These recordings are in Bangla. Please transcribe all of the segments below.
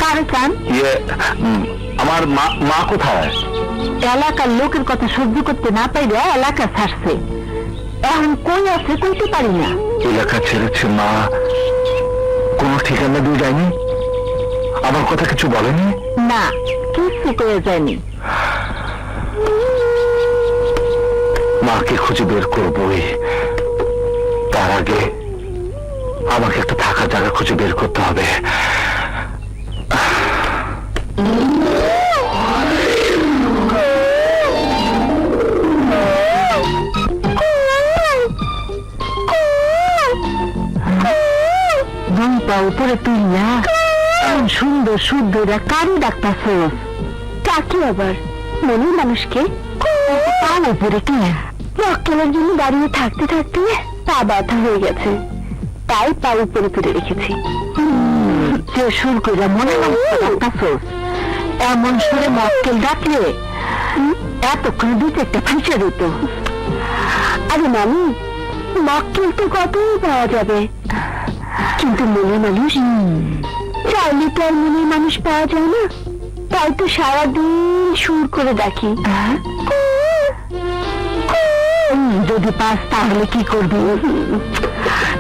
কারে চান? আমার মা কোথায়? এলাকার লোকের কথা সহ্য করতে না পাইলে এলাকা ছাড়ছে। এখন কই আছে কইতে পারি না। এলাকা ছেড়েছে মা, কোনো ঠিকানা দিয়ে যায়নি? আমার কথা কিছু বলেনি? না, কিছু কয়ে যায়নি। মাকে খুঁজে বের করবই, তার আগে আমাকে একটা থাকার জায়গা খুঁজে বের করতে হবে। উপরে তুই না সুন্দর শুদ্ধ কারি ডাক্তার কাকি আবার মনের মানুষকে তার উপরে কি রক্তের জন্য দাঁড়িয়ে থাকতে থাকতে পা ব্যথা হয়ে গেছে, তাই পা উপরে তুলে রেখেছি। যে সুর করে মনে ডাক্তার এমন সুরে মক্কেল ডাকলে এতক্ষণ দু চারটা ফাঁসে দিত। আরে মামি, মক্কেল তো কতই পাওয়া যাবে, কিন্তু মনের মানুষ চাইলে তো আর মনের মানুষ পাওয়া যায় না। তাই তো সারাদিন সুর করে ডাকি। যদি পাস তাহলে কি করবি?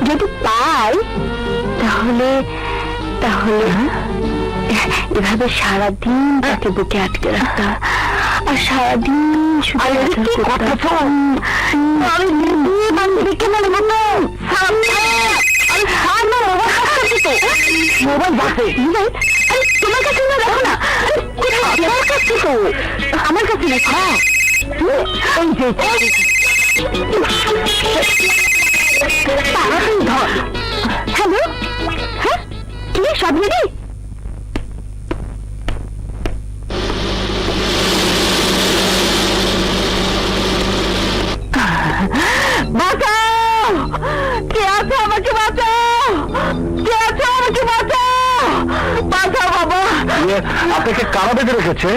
যদি পাই তাহলে তাহলে এভাবে সারাদিন তাকে বুকে আটকে রাখতাম আর সারাদিন তোমার কাছে না, দেখো না আমার কাছে তো আমার কাছে লেখা ধর। হ্যালো, হ্যাঁ কি সব রেডি? বাঁচাও, কে আছে আমাকে বাঁচাও, কে আছে আমাকে বাঁচাও, বাঁচাও বাবা। আপনাকে কারা বেঁধে রেখেছে?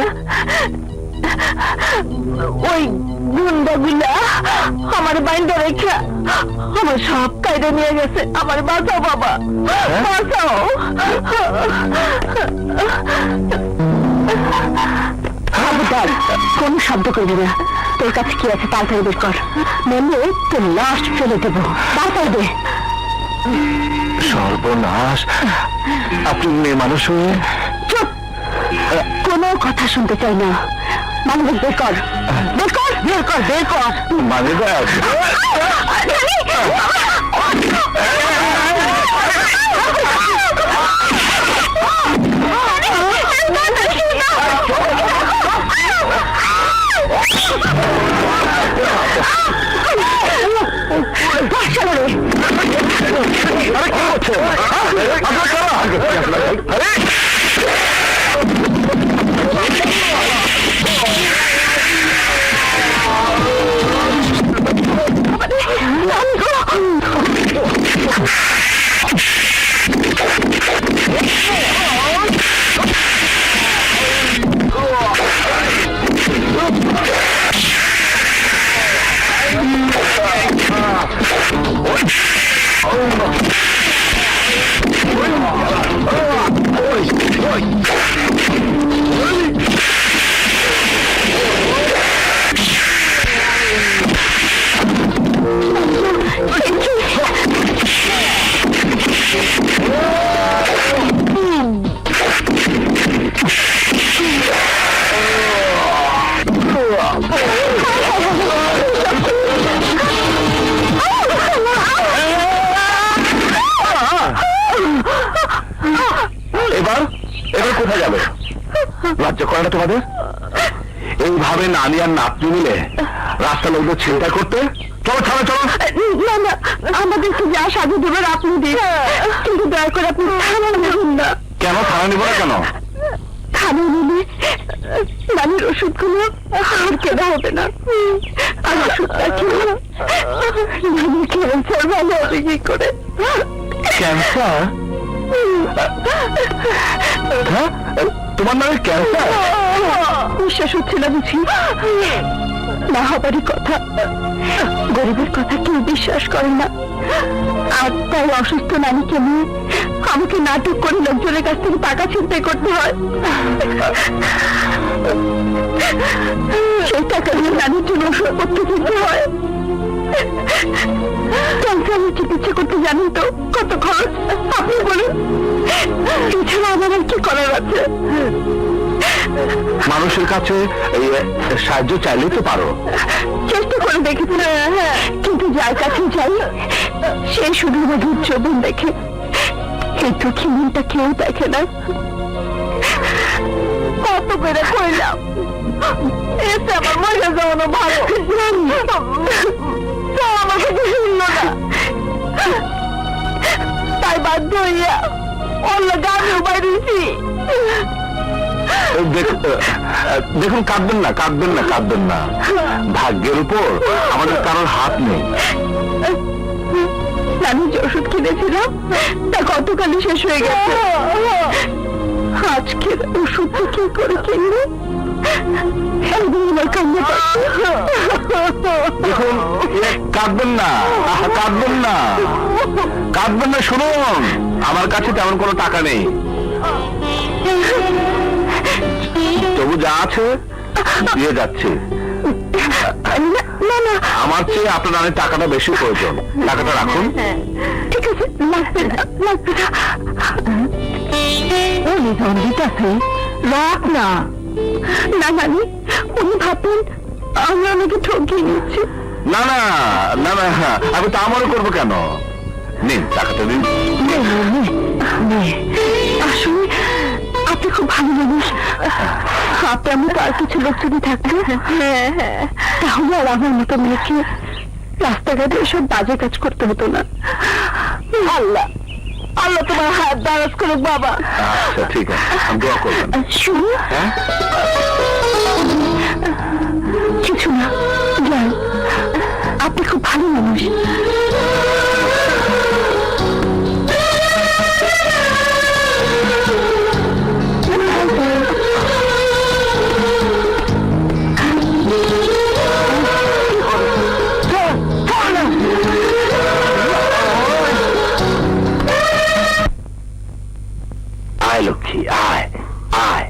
ওই গুন্ডাগুলা আমার বাইন্দা রেখা আমার সব কায়দা নিয়ে গেছে। আমার বাঁচাও বাবা, বাঁচাও। কোন শব্দ করবি না, তোর কাছে কি আছে তাড়াতাড়ি বের কর, নইলে তোর লাশ ফেলে দেবো। তাড়াতাড়ি দে। সর্বনাশ, আপনি মেয়ে মানুষ হয়ে? চুপ, কোনো কথা শুনতে চাই না। মানে বের কর, বের কর, বের কর, বের কর। মানে কোথায় যাবে? লজ্জা করে না তোমাদের? এইভাবে নানি আর নাতনি মিলে রাস্তা লোকদের চিন্তা করতে? চলো চলো চলো। না না, আমাদেরকে যা সাজু দেবেন আপনি দিন, কিন্তু দয়া করে আপনি থানা নেবেন না। কেন থানা নিব না? কেন থানা নিলে নানির ওষুধগুলো আর কেনা হবে না, আর ওষুধটা খেলে নানির ক্যান্সার ভালো হবে কি করে? ক্যান্সার? হ্যাঁ, তোমার নামে ক্যান্সার? বিশ্বাস হচ্ছে না বুঝি? না হবারই কথা, গরিবের কথা কেউ বিশ্বাস করে না। আর তাই অসুস্থ নানিকে নিয়ে আমাকে নাটক করে লোকজনের কাছ থেকে টাকা ছিনতাই করতে হয়। সেই টাকা দিয়ে নানির জন্য ওষুধপত্র কিনতে হয়। ক্যান্সারের চিকিৎসা করতে জানেন তো কত খরচ, আপনি বলুন। এছাড়া আমার আর কি করার আছে? মানুষের কাছে এই সাহায্য চাইলেই তো পারো। চেষ্টা করে দেখেছি, কিন্তু যার কাছে যাই সে শুধু আমার চোখে দেখে, এই দুঃখী মনটা কেউ দেখে না। কত করে কইলাম এসে আমার মরে যাওয়ানো ভালো, আমাকে শুনল না, তাই বাধ্য হইয়া অন্য গানের বাইরেছি। দেখুন, কাঁদবেন না, কাঁদবেন না, কাঁদবেন না। ভাগ্যের উপর আমাদের কারোর হাত নেই। আমি যে ওষুধ কিনেছিলাম তা গতকালই শেষ হয়ে গেছে। আজকের ওষুধটা কি করে কিনবে? দেখুন, কাঁদবেন না, কাঁদবেন না, কাঁদবেন না। শুনুন, আমার কাছে তেমন কোনো টাকা নেই, তবু যা আছে দিয়ে যাচ্ছে। আমার চেয়ে আপনার অনেক টাকাটা বেশি প্রয়োজন, টাকাটা রাখুন। ঠিক আছে, লাগবে না, লাগবে না। উনি ধন্দিত আছে, রাখ না। না নানি, উনি ভাববেন আমি অনেকে ঠকিয়ে নিচ্ছি। না না না না, আমি তা মনে করবো কেন? নিন টাকাটা দিন। আসলে আপনি খুব ভালো মানুষ। আপনি আমি তার কিছু লোক যদি থাকতো, তাহলে আর আমার মতো মেয়েকে রাস্তাঘাটে এসব বাজে কাজ করতে হতো না। আল্লাহ আল্লাহ তোমার হাত দারাজ করুক বাবা। আচ্ছা ঠিক আছে, আমি দোয়া করবেন। শুনুন, কিছু না, যান। আপনি খুব ভালো মানুষ। আয় লক্ষ্মী, আয় আয়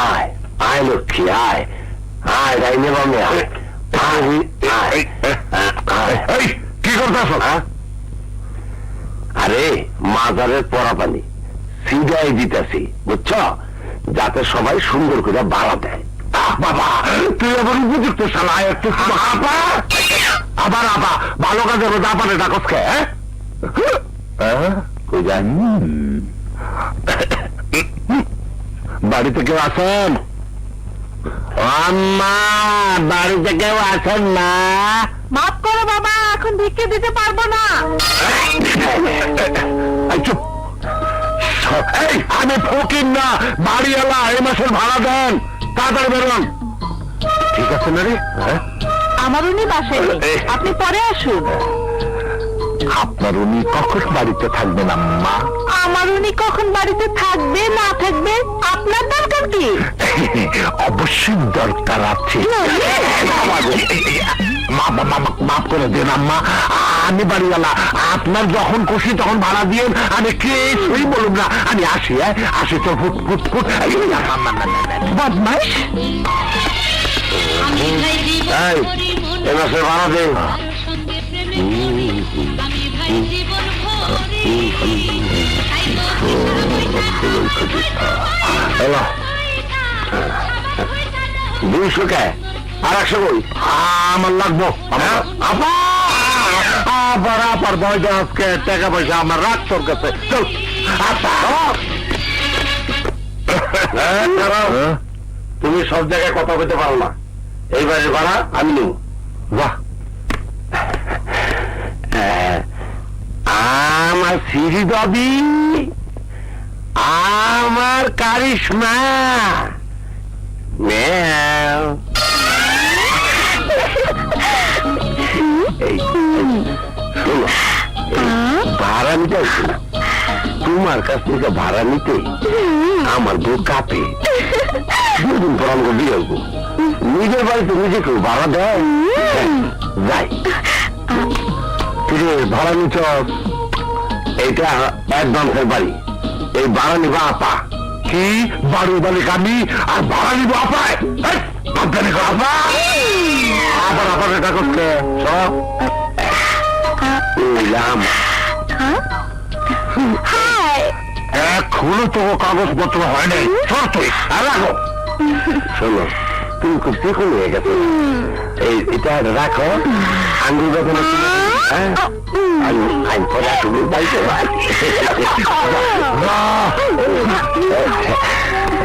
আয় আয় লক্ষ্মী, আয় আয় রাইনে বামে আয়। কি করতেছ? আরে মাজারের পরা পানি সিধাই দিতেছি, বুঝছ, যাতে সবাই সুন্দর করে বাড়া দেয়। বাবা তুই আবার উপযুক্ত শালা, একটু আবার আবা ভালো কাজে রোজা পারে ডাকস খে। বাড়িতে কেউ আছেন? আম্মা বাড়িতে কেউ আছেন না? মাফ করো বাবা, এখন ভিক্ষে দিতে পারবো না। চুপ, আমি ফকির না, বাড়িওয়ালা। এই মাসের ভাড়া দেন, তাড়াতাড়ি বেরোন। ঠিক আছে না রে? আমার উনি বাসায় নেই, আপনি পরে আসুন। আপনার উনি কখন বাড়িতে থাকবেন আম্মা? আমার উনি কখন বাড়িতে থাকবে না থাকবে আপনার দরকার কি? অবশ্যই দরকার আছে। মাফ করে দেন আম্মা, আমি বাড়িওয়ালা। আপনার যখন খুশি তখন ভাড়া দিয়ে আমি কিছুই বলুন না। আমি আসি, আসি তো। Foot foot foot. বদমাইশ, এ মাসে ভাড়া দে। দুইশো কে আর 100 কই? আমার লাগবো। আবার আবার ভয় দেওয়া, আজকে টাকা পয়সা আমার রাখ তোর কাছে। চল। তুমি সব জায়গায় কথা বলতে পারো না, এইবারের ভাড়া আমি নেব। বাহ, আমার সিঁড়ি দাবি, আমার কারিশমা। শোনো, ভাড়া নিতে আসছি না, তোমার কাছ থেকে ভাড়া নিতে আমার বউ কাঁপে। দুদিন পর আমাকে বিয়ে হবো, নিজের বাড়িতে নিজে কেউ ভাড়া দেয়? যাই ভাড়া নিচ, এটা অ্যাডভান্সের বাড়ি, এই ভাড়া নিবা আপা। কি বাড়ি মালিক আমি আর ভাড়া নিব আপায়? আপা আবার আবার এটা করছে সব এখনো তো কাগজপত্র হয় নাই। শোনো তুমি খুব দেখুন হয়ে গেছো। এটা রাখো আঙ্গুল যখন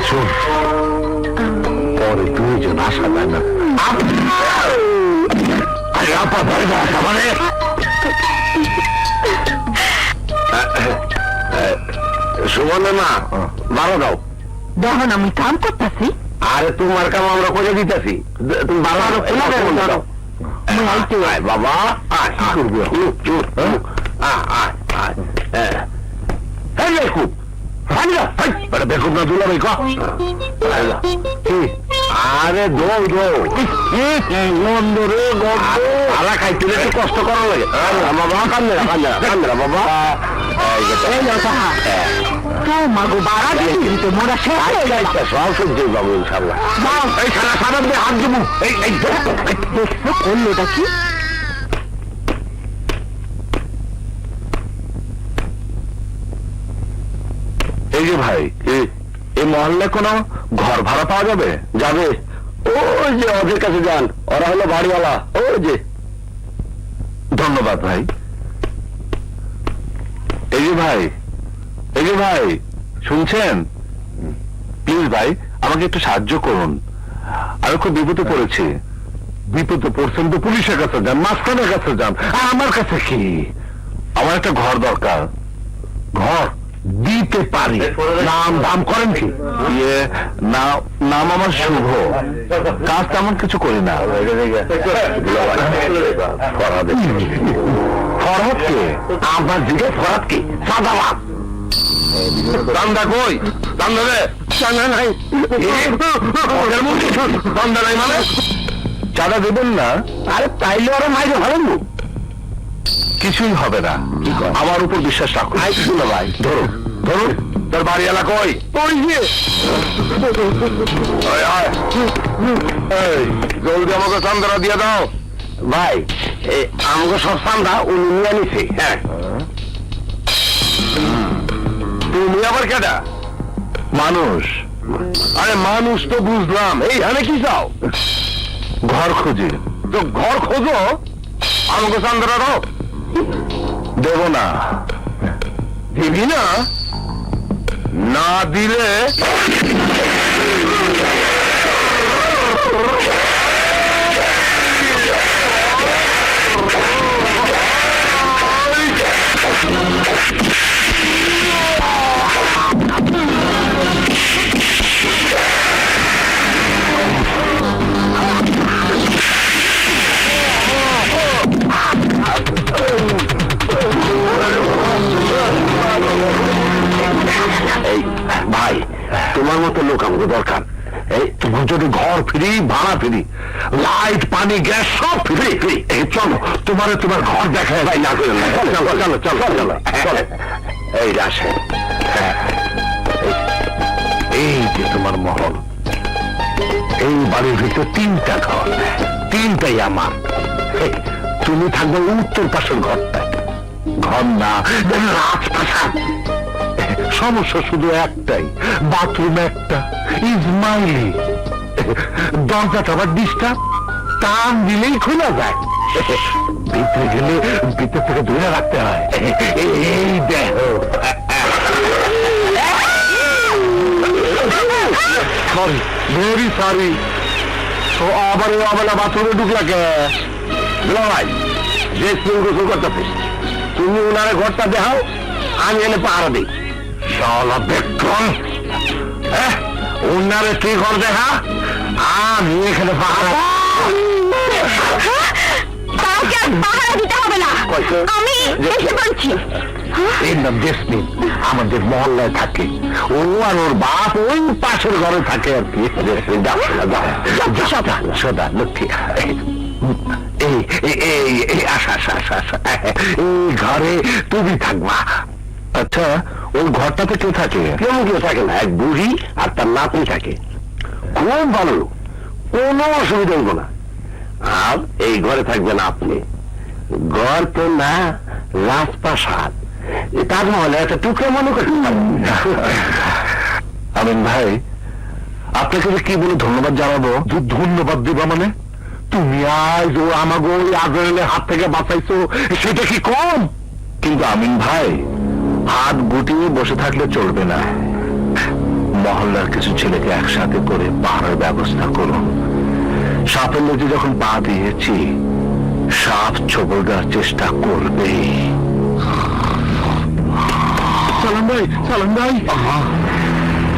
শোন পরে দুইজন আসা যায় না। আপা ভয় না আসা মানে সুমনের মা বারো দাও। দেখুন আমি কাম করতেছি। আরে তোমার কাম আমরা করে দিতেছি, তুমি বারো দাও। বাবা কি করবি বেকুব না দুলা ভাই আরে দৌ দৌ গন্ধ রে গন্ধ খাইতে একটু কষ্ট করা লাগে। বাবা কান্দেরা কান্দেরা কান্দেরা বাবা মাগো বাড়া দিতে মোরা শেষ হয়ে গেছে। সব সহ্য পাবো ইনশাল্লাহ। এই সারা সারা দিয়ে হাত দেবো। এই দেখছো করলোটা কি? এই যে ভাই এই মহল্লায় কোনো ঘর ভাড়া পাওয়া যাবে? যাবে ওই যে ওদের কাছে যান, ওরা হলো বাড়িওয়ালা। ওই যে ধন্যবাদ ভাই। এই যে ভাই, এই যে ভাই শুনছেন? প্লিজ ভাই আমাকে একটু সাহায্য করুন, আমি খুব বিপদে পড়েছি। বিপদে পড়ছেন তো পুলিশের কাছে যান, মাস্টারের কাছে যান, আর আমার কাছে কি? আমার একটা ঘর দরকার। ঘর দিতে পারি, নাম দাম করেন কি? নাম আমার শুভ, কাজ তেমন কিছু করি না। ফরহাদ কে? আমার দিকে ফরহাদ কি? সাদাবাদ চান্দা কই? চান্দা রে? চান্দা নাই। চান্দা নাই মানে চাঁদা দেবেন না? আরে তাইলে ওরা মাইরে ভাবেন কিছুই হবে না, আমার উপর বিশ্বাস রাখো। ভাই ধরো ধরো, তোর বাড়ি এলাকা কই? ওই যে জলদি আমাকে চান্দারা দিয়ে দাও। ভাই আমাকে সব চান্দা উনি নিয়ে নিছে। হ্যাঁ তুমি আবার কেটা? মানুষ। আরে মানুষ তো বুঝলাম, এইখানে কি চাও? ঘর খুঁজি। তো ঘর খোঁজো, আমাকে চান্দারা দাও। দেব না। দিবি না? না দিলে ভাই তোমার মতো লোক আমাকে দরকার। এই তোমার যদি ঘর ফ্রি, ভাড়া ফ্রি, লাইট পানি গ্যাস সব ফ্রি ফ্রি। এই চলো তোমার ঘর দেখায়। ভাই না করে চলো চলো চলো চলো চলো। এই আসে, এই যে তোমার মহল, এই বাড়ির ভিতরে 3টা ঘর, 3টাই আমার। তুমি থাকবে উত্তর পাশের ঘরটা। ঘর না, রাজপ্রাসাদ। সমস্যা শুধু একটাই, বাথরুম একটা, ইসমাইলি। দরজাটা আবার ডিস্টার্ব, টান দিলেই খোলা যায়। ভিতরে গেলে ভিতর থেকে দূরে রাখতে হয়। এই দেখো, সরি, ভেরি সরি। তো আবার এই অবেলা বাথরুমে ঢুকলা কে? ভাই যে গোসল করতেছে, তুমি ওনারে ঘরটা দেখাও, আমি এনে পাহারা দিই। ওনারে কি ঘর দেখা, আমি এখানে পাহারা। পাহারা দিতে হবে না, আমি এসে বলছি। এর নাম জেসমিন, আমাদের মহল্লায় থাকে। ও আর ওর বাপ ওই পাশের ঘরে থাকে আর কি। সদা লক্ষ্মী, এই আশা আশা আশা আশা, এই ঘরে তুমি থাকবা। আচ্ছা ওই ঘরটাতে কে থাকে? কেমন কেউ থাকে না, এক বুড়ি আর তার নাতনি থাকে। খুব ভালো লোক, কোনো অসুবিধা হইব না। আর এই ঘরে থাকবেন আপনি। ঘর তো না, রাজপ্রাসাদ, তাজমহলে একটা টুকরো মনে করতে পারেন। আমিন ভাই, আপনাকে যে কি বলে ধন্যবাদ জানাবো। ধন্যবাদ দিবা মানে? তুমি আজ ও আমাকে ওই আজরাইলের হাত থেকে বাঁচাইছো, সেটা কি কম? কিন্তু আমিন ভাই, হাত গুটিয়ে বসে থাকলে চলবে না। মহল্লার কিছু ছেলেকে একসাথে করে পাহাড়ের ব্যবস্থা করুন। সাপের লেজে যখন পা দিয়েছি, সাপ ছবল দেওয়ার চেষ্টা করবে। সালাম ভাই, সালাম ভাই।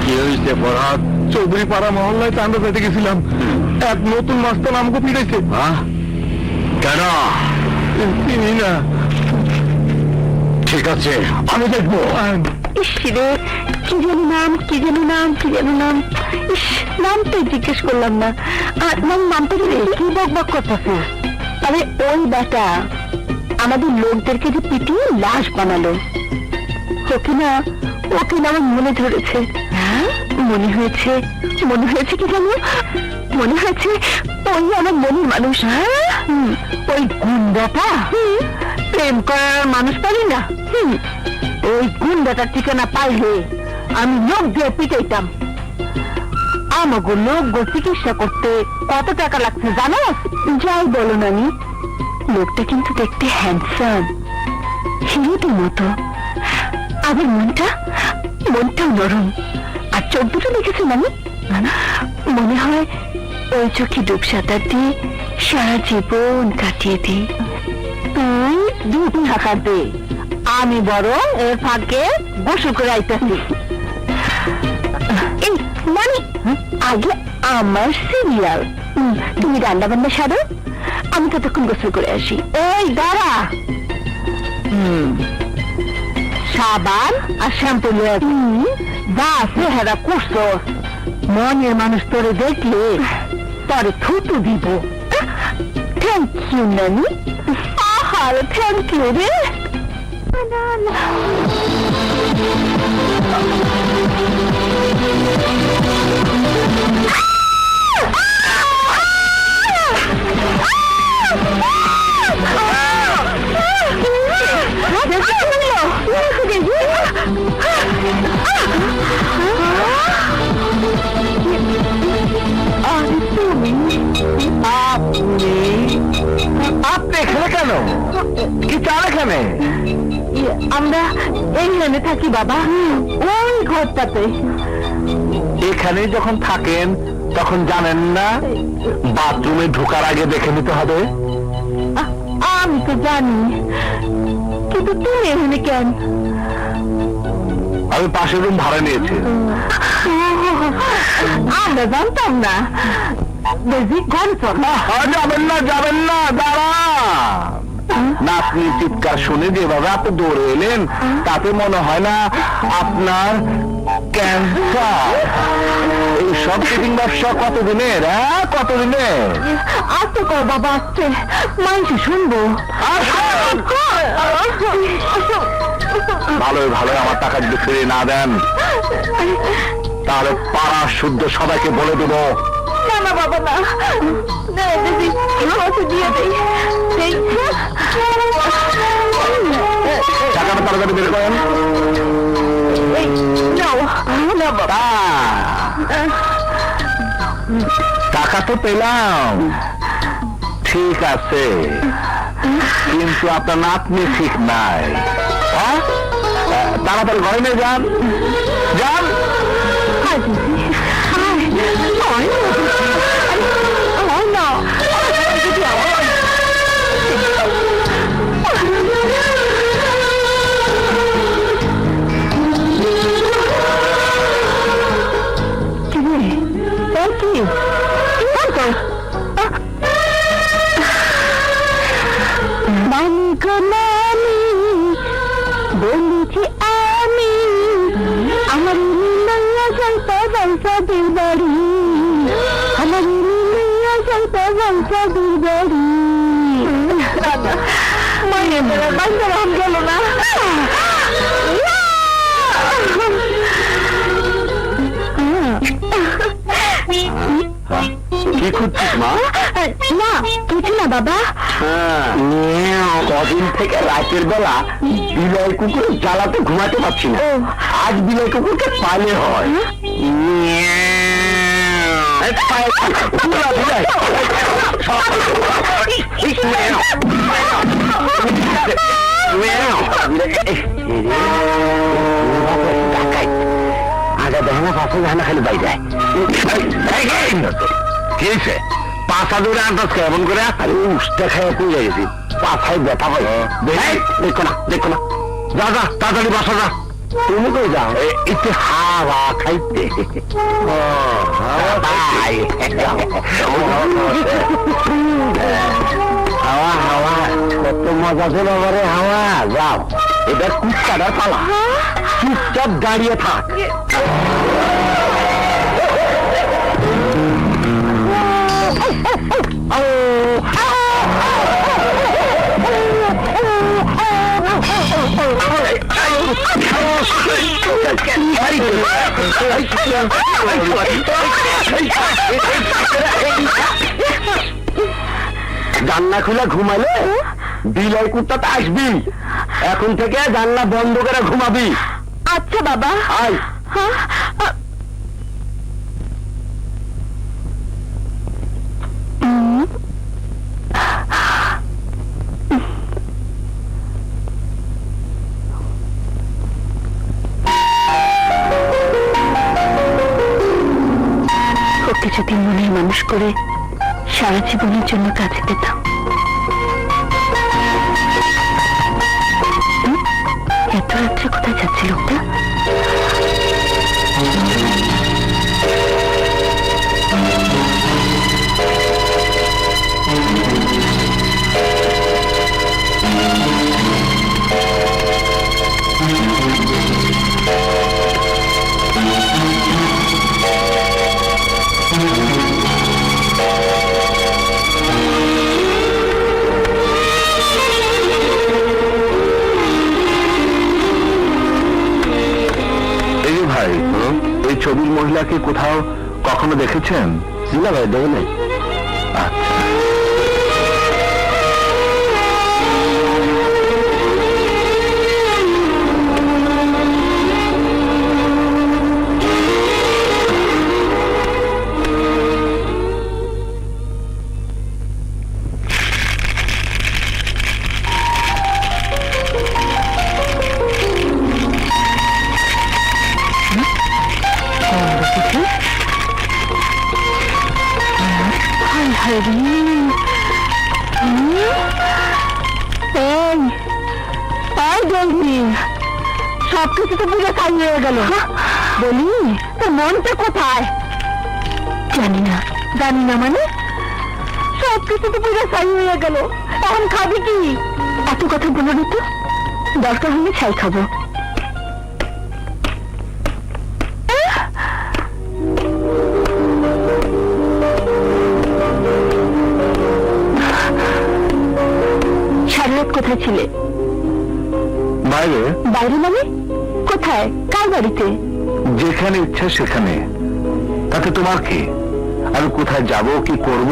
কি হয়েছে ফরহাদ? চৌধুরী পাড়া মহল্লায় চান্দা পেতে গেছিলাম, এক নতুন মাস্টার আমাকে পিড়েছে। কেন? চিনি না। ঠিক আছে, আমি দেখবো। ইসরে, কি যেন নাম, কি যেন নাম, কি যেন নাম। ইস, নামটাই জিজ্ঞেস করলাম না। আর নামটা কি বকবক করতেছে? আরে ওই বেটা আমাদের লোকদেরকে যে পিটিয়ে লাশ বানালো, ওকে না আমার মনে ধরেছে। মনে হয়েছে কি জানো? মনে হয়েছে ওই আমার মনের মানুষ। ওই গুন্ডাটা প্রেম করার মানুষ পারি না। ওই গুন্ডাটার ঠিকানা পাইলে আমি লোক দিয়ে পিটাইতাম। আমাকে লোক চিকিৎসা করতে কত টাকা লাগছে জানো? যাই বলো নানি, লোকটা কিন্তু দেখতে হ্যান্ডসাম, হিরোদের মতো। আবার মনটাও নরম। আর চোখ দুটো দেখেছো নানি? মনে হয় ওই চোখে ডুব সাঁতার দিয়ে সারা জীবন কাটিয়ে দিই। তুই ডুব সাঁতার দে, আমি বরং এর ফাঁকে গোসল করে আইতেছি। এই নানি, আগে আমার সিরিয়াল। তুমি রান্না বান্না সারো, আমি ততক্ষণ গোসল করে আসি। এই দাঁড়া, সাবান আর শ্যাম্পু নিয়ে যা চেহারা করছো, মনের মানুষ তোরে দেখলে তোরে থুতু দিব। থ্যাংক ইউ নানি। আহার থ্যাংক ইউ রে। আপনি এখানে কেন? কি চান এখানে? আমরা এইখানে থাকি বাবা, ওই ঘরটাতে। এখানে যখন থাকেন তখন জানেন না বাথরুমে ঢোকার আগে দেখে নিতে হবে? আমি তো জানি, কিন্তু তুমি এখানে কেন? আমি পাশের রুম ভাড়া নিয়েছি। আমরা জানতাম না। যাবেন না, দাঁড়া। নাতনি চিৎকার শুনে যেভাবে আপনি দৌড়ে এলেন, তাতে মনে হয় না আপনার ক্যান্সার। এই সব চিটিং ব্যবসা কতদিনের? কতদিনের? আসতে কর বাবা, আসছে, মানুষ শুনবো। ভালোই আমার টাকা যদি ফিরে না দেন, তাহলে পাড়া শুদ্ধ সবাইকে বলে দেবো। না বাবা, না, দিয়ে দেই। টাকাটা তাড়াতাড়ি বের করেন। টাকা তো পেলাম, ঠিক আছে, কিন্তু আপনার নাতনি ঠিক নাই। তাড়াতাড়ি ঘরে নিয়ে যান। বলেছি আমি আমার বংশাদের বাড়ি, আমার বংশাদের বাড়ি। মায়ের বান্ধব গেল না। কি খুঁজছিস মা? না কিছু না বাবা। কদিন থেকে রাতের বেলা বিলয় কুকুর জ্বালাতে ঘুমাতে পারছি না। আজ বিলয় কুকুরকে পালে হয়। আগে দেখে না পাশে দেখে না খালি বাইরে খেয়েছে পাশা ধরে আন্দাজ কেমন করে আরে উষ্টা খায় পুজো গেছি পাশায় ব্যথা হয়। দেখো না দেখো না, যা যা তাড়াতাড়ি বাসা যা। তুমি কই যাও? একটু হাওয়া খাইতে। হাওয়া হাওয়া কত মজা ছিল আমারে হাওয়া। যাও এটা কুত্তাটার পালা, চুপচাপ দাঁড়িয়ে থাক। জানলা খুলে ঘুমালে বিলয় কুত্তাটা আসবি। এখন থেকে জানলা বন্ধ করে ঘুমাবি। আচ্ছা বাবা। আয় ওকে যদি মনের মানুষ করে সারা জীবনের জন্য কাছে পেতাম। এত রাত্রে কোথায় যাচ্ছে লোকটা? এই ছবির মহিলাকে কোথাও কখনো দেখেছেন? না ভাই, দেখে নাই। আচ্ছা সবকিছু তো পুরো খাই হয়ে গেল। বলি তোর মনটা কোথায়? জানি না। জানি না মানে? সবকিছু তো পুরো খাই হয়ে গেল, এখন খাবি কি? এত কথা বলো না তো, দরকার হলে ছাই খাবো। সারা রাত কোথায় ছিলে? বাইরে। বাইরে মানে কোথায়? কার বাড়িতে? যেখানে ইচ্ছা সেখানে, তাতে তোমার কি? আমি কোথায় যাব কি করব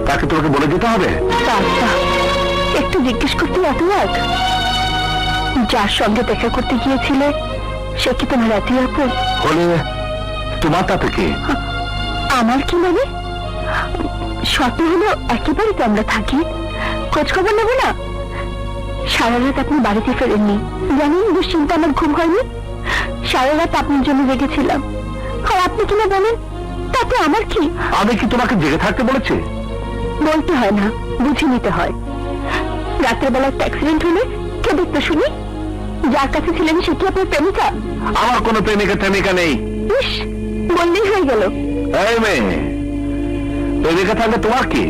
তাকে তোমাকে বলে দিতে হবে? একটু জিজ্ঞেস করতে এত রাত? যার সঙ্গে দেখা করতে গিয়েছিলে সে কি তোমার রাতে আপন হলে তোমার তাতে কি? আমার কি মানে? শর্ত হলো একেবারে তো আমরা থাকি, খোঁজ খবর নেবো না। সারা রাত আপনি বাড়িতে ফেরেননি, জানেন দুশ্চিন্তা আমার ঘুম হয়নি। সারা রাত আপনার জন্য জেগেছিলাম, আর আপনি কিনা বলেন তাতে আমার কি? আমি কি তোমাকে জেগে থাকতে বলেছি? বলতে হয় না, বুঝে নিতে হয়। রাতের বেলা একটা অ্যাক্সিডেন্ট হলে কে দেখতে শুনি? যার কাছে ছিলেন সে কি আপনার প্রেমিকা? আমার কোনো প্রেমিকা নেই। ইস, বললেই হয়ে গেল। এই মেয়ে, প্রেমিকা থাকলে তোমার কি?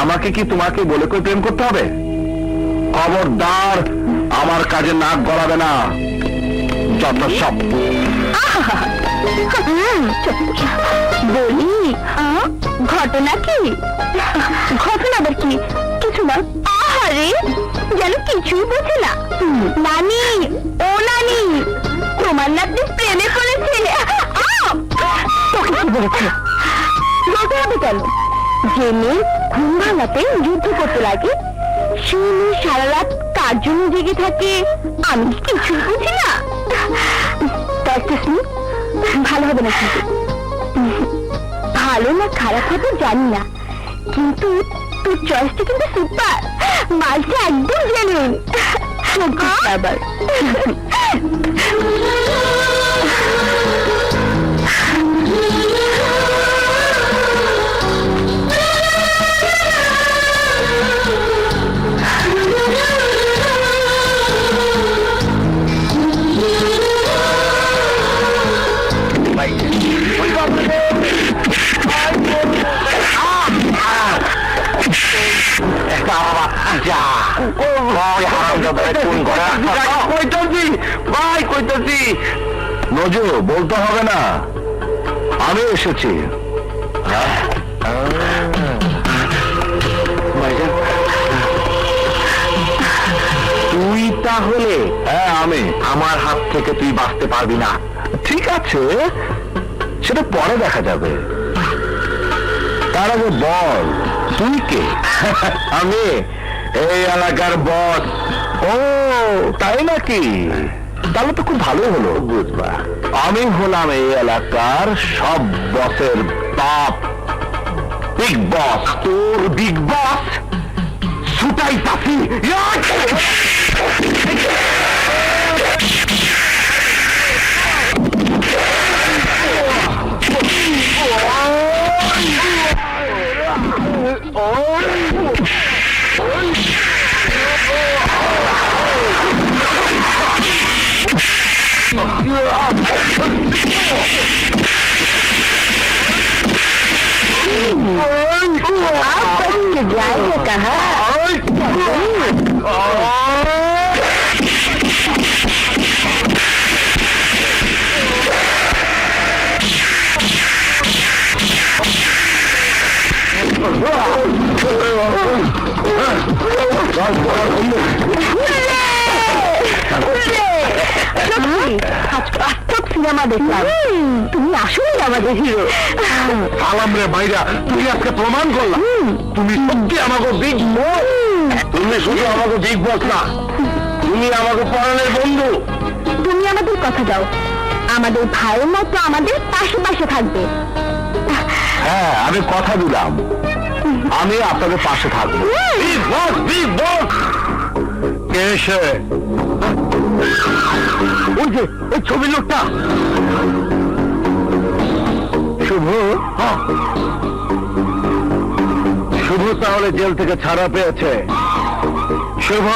আমাকে কি তোমাকে বলে করে প্রেম করতে হবে? খবরদার আমার কাজে নাক গলাবে না, যত সব। বলি ঘটনা কি? ঘটনা আবার কি? কিছু না। আরে যেন কিছুই বোঝে না। নানি, ও নানি, তোমার নাতনি প্রেমে পড়েছে। তোকে কি বলেছে? বলতে হবে কেন? যে মেয়ে ঘুম ভাঙাতে যুদ্ধ করতে লাগে, সে মেয়ে সারা রাত কার জন্য জেগে থাকে আমি কিছু বুঝি না। ভালো হবে না কিন্তু। ভালো না খারাপ হবে জানি না, কিন্তু তোর চয়েসটা কিন্তু সুপার। মালটা একদম জেনুইন। আবার নজু বলতে হবে না, আমি এসেছি। তুই তাহলে? হ্যাঁ আমি। আমার হাত থেকে তুই বাঁচতে পারবি না। ঠিক আছে, সেটা পরে দেখা যাবে। তার আগে বল তুই কে? আমি এই এলাকার বস। ও তাই নাকি? তাহলে তো খুব ভালো হলো। বুঝবা, আমি হলাম এই এলাকার সব বসের বাপ, বিগ বস। তোর বিগ বস ছুটাই পাখি। जाएगा कहाँ? সিনেমা দেখলাম, তুমি আসলেই আমাদের হিরো। সালাম রে ভাইরা, তুমি আজকে প্রমাণ করলাম তুমি সত্যি আমাকে বিগ বস। তুমি শুধু আমাকে বিগ বস না, তুমি আমাকে পরাণের বন্ধু। তুমি আমাদের কথা দাও, আমাদের ভাইয়ের মতো আমাদের পাশে পাশে থাকবে। হ্যাঁ আমি কথা দিলাম, আমি আপনাদের পাশে থাকবো। বিগ বস, বিগ বস। কে এসে? ওই যে ওই ছবি লোকটা। শুভ? শুভ তাহলে জেল থেকে ছাড়া পেয়েছে। শুভ,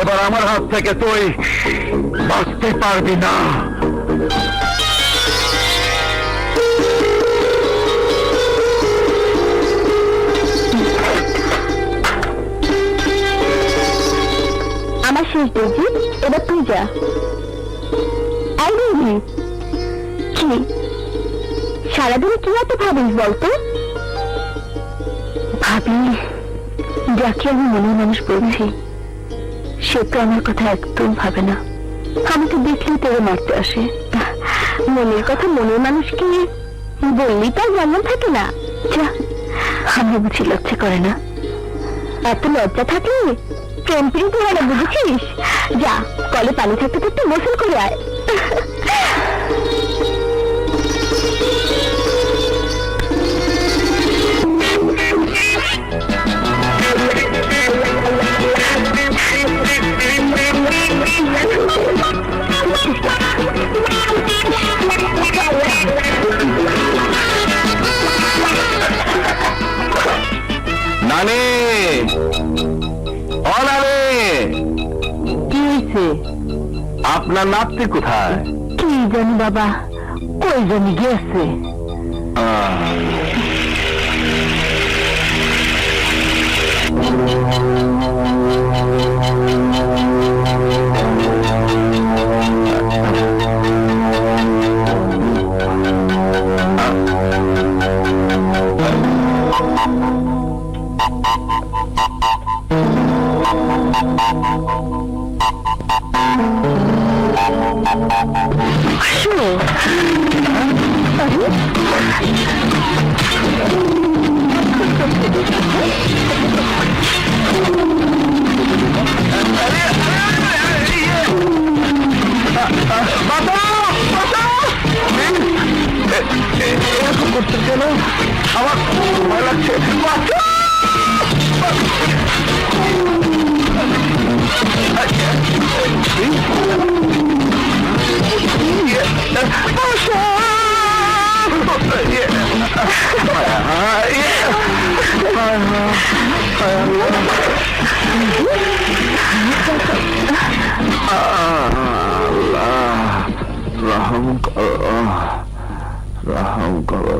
এবার আমার হাত থেকে তুই বাঁচতে পারবি না। আমার শেষ দেখি, এবার তুই যা। কি সারাদিন কি এত ভাবিস বলতো? ভাবি, যাকে আমি মনের মানুষ বলছি সে তো আমার কথা একদম ভাবে না। আমাকে দেখলেই তোরে মারতে আসে। মনের কথা মনের মানুষকে বললেই তার যেমন থাকে না। যা, আমার বুঝি লজ্জা করে না? এত লজ্জা থাকলে প্রেম প্রীতি হয় না, বুঝেছিস? যা, কলে পানি থাকতে থাকতে গোসল করে আয়। নানি, ও নানি, কি হয়েছে? আপনার নাতি কোথায়? কি জানি বাবা, কই জানি গেছে। এরকম করতে কেন? আমার ভয় লাগছে। রহম করো, রহম করো।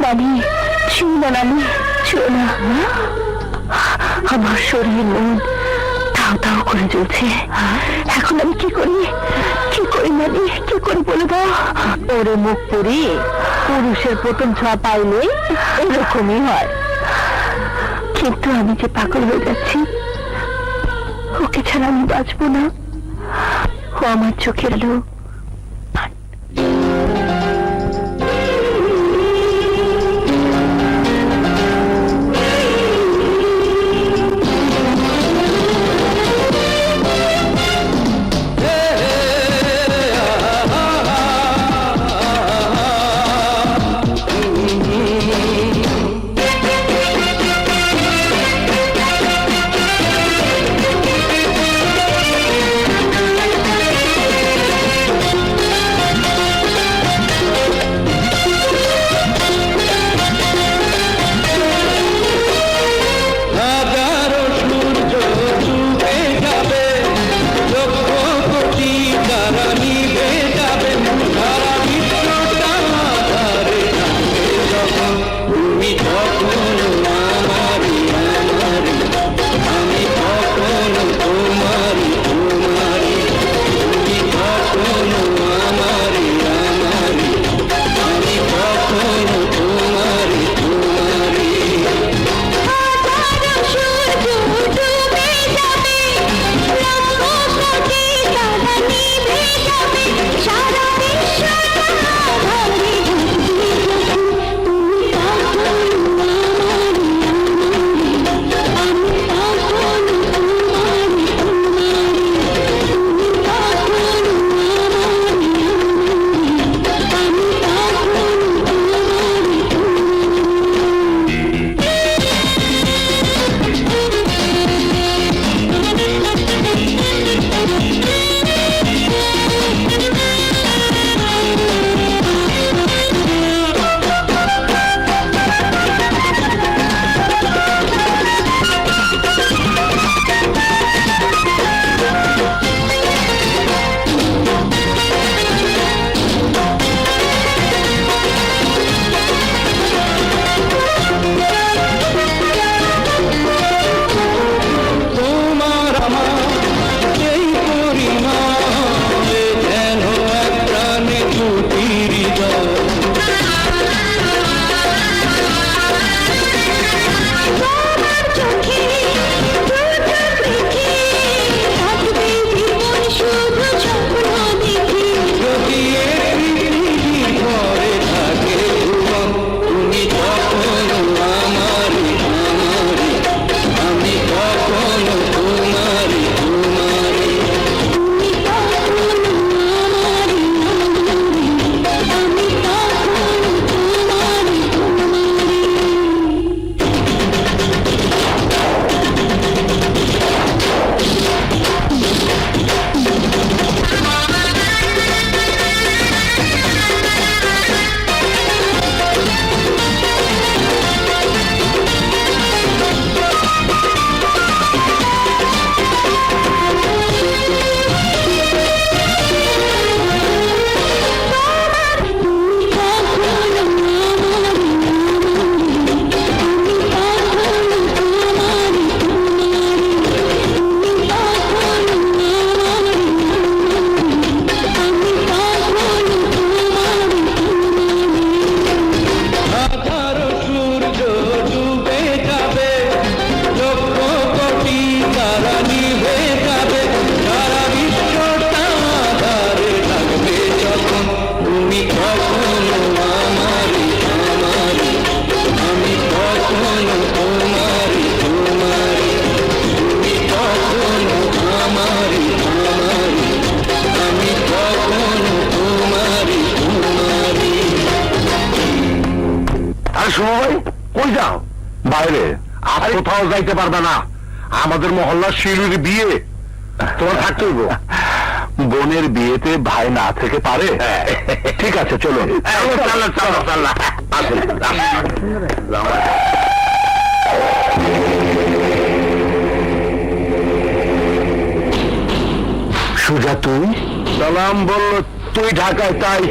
নানি ছুঁই না, নানি ছুঁই না। আমার শরীর মন তাও তাও করে চলছে। এখন আমি কি করি, কি করি নানি, কি করি বলে দাও। ওরে মুখ পুরি, পুরুষের প্রথম ছোঁয়া পাইলে এরকমই হয়। কিন্তু আমি যে পাগল হয়ে যাচ্ছি, ওকে ছাড়া আমি বাঁচবো না। ও আমার চোখের আলো। বাইরে আর কোথাও যাইতে পারবে না। আমাদের মহল্লার শিলুর বিয়ে, তোমার থাকতে হইব। বোনের বিয়েতে ভাই না থেকে পারে? ঠিক আছে, চলো চলো চলো চলো। সুজা, তুই? সালাম বলল তুই ঢাকায়, তাই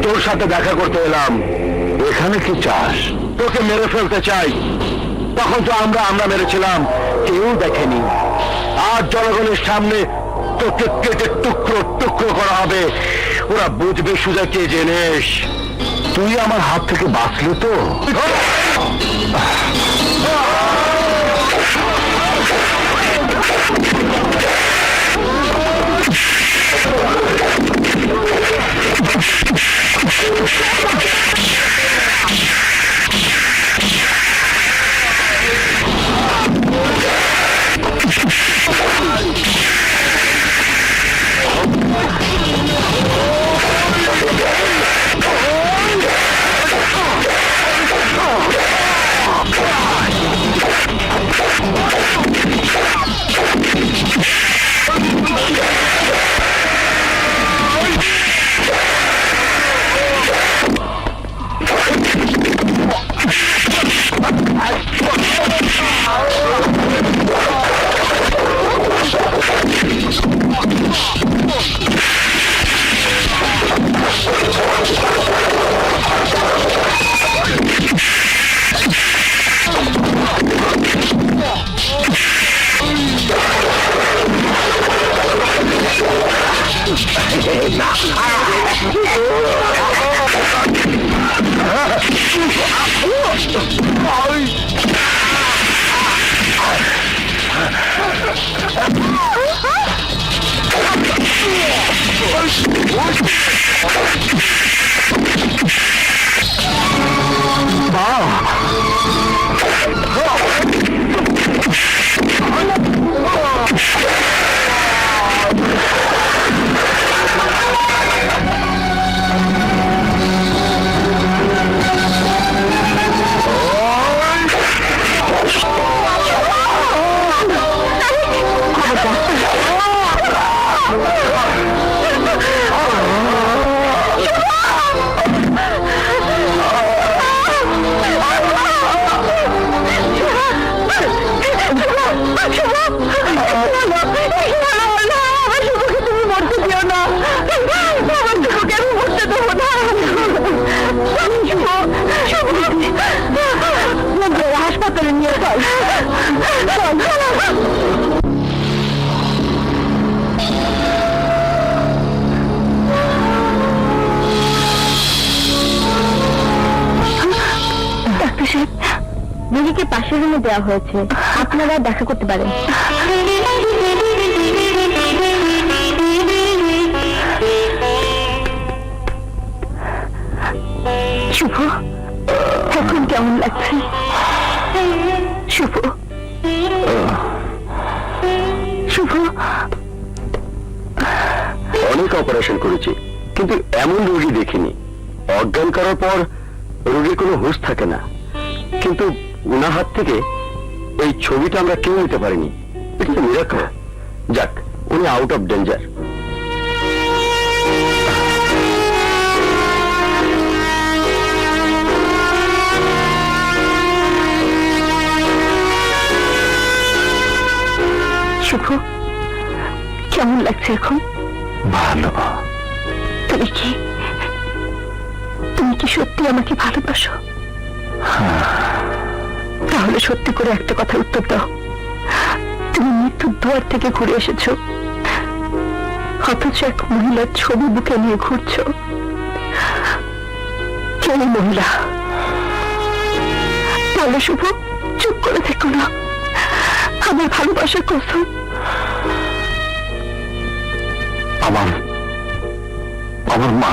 তোর সাথে দেখা করতে এলাম। এখানে কি চাস? তোকে মেরে ফেলতে চাই। তখন তো আমরা মেরেছিলাম, কেউ দেখেনি। আর জনগণের সামনে তোকে কেটে টুকরো টুকরো করা হবে। ওরা বুঝবে সুজা কে জিনিস। তুই আমার হাত থেকে বাঁচলি তো? হাসপাতালে নিয়ে চল। ডাক্তার সাহেব, রোগীকে পাশের রুমে দেওয়া হয়েছে, আপনারা দেখা করতে পারেন। শুভ, এখন কেমন লাগছে? শুভ, শুভ, অনেক অপারেশন করেছি, কিন্তু এমন রোগী দেখিনি। অজ্ঞান করার পর রোগীর কোনো হুঁশ থাকে না, কিন্তু উনার হাত থেকে এই ছবিটা আমরা কেউ নিতে পারিনি। It's a miracle. যাক, উনি আউট অফ ডেঞ্জার। শুভ, কেমন লাগছে এখন? ভালো। তুমি কি সত্যি আমাকে ভালোবাসো? তাহলে সত্যি করে একটা কথা উত্তর দাও। তুমি মৃত্যুর দুয়ার থেকে ঘুরে এসেছো, অথচ এক মহিলার ছবি বুকে নিয়ে ঘুরছো। কে এই মহিলা? তাহলে শুভ, চুপ করে থেকো না। আমার ভালোবাসার কসম। আমার মা।